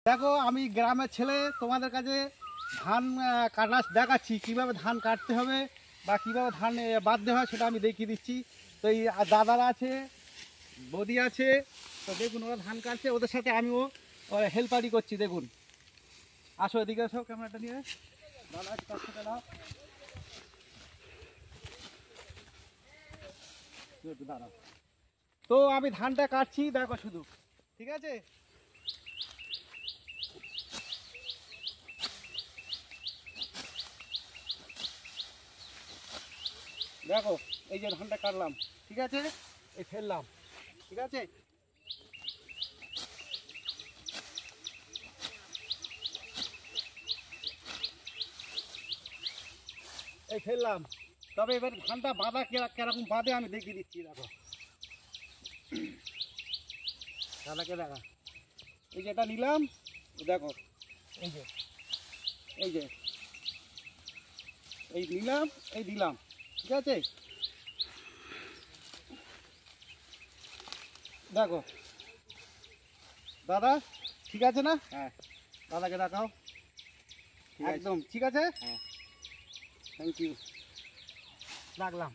দেখো আমি গ্রামের ছেলে, তোমাদের কাছে ধান কাটা দেখাচ্ছি, কীভাবে ধান কাটতে হবে বা কীভাবে ধান বাঁধতে হয় সেটা আমি দেখিয়ে দিচ্ছি। তো এই দাদারা আছে, বৌদি আছে, তো দেখুন ওরা ধান কাটছে, ওদের সাথে আমিও হেল্পারি করছি। দেখুন, আসো এদিকে, আসো ক্যামেরাটা নিয়ে, দাদা কাছ থেকে দাও, দাঁড়াও। তো আমি ধানটা কাটছি, দেখো শুধু, ঠিক আছে? দেখো এই যে ধানটা কাটলাম, ঠিক আছে, এই ফেললাম, ঠিক আছে, এই ফেললাম। তবে এবার ধানটা বাঁধা কেরকম বাঁধে আমি দেখিয়ে দিচ্ছি। দেখো দাদাকে দেখা, এই যে এটা নিলাম, দেখো এই যে এই যে এই নিলাম, এই দিলাম, ঠিক আছে। দেখো দাদা, ঠিক আছে না? হ্যাঁ, দাদাকে দেখাও, একদম ঠিক আছে। হ্যাঁ, থ্যাংক ইউ, রাখলাম।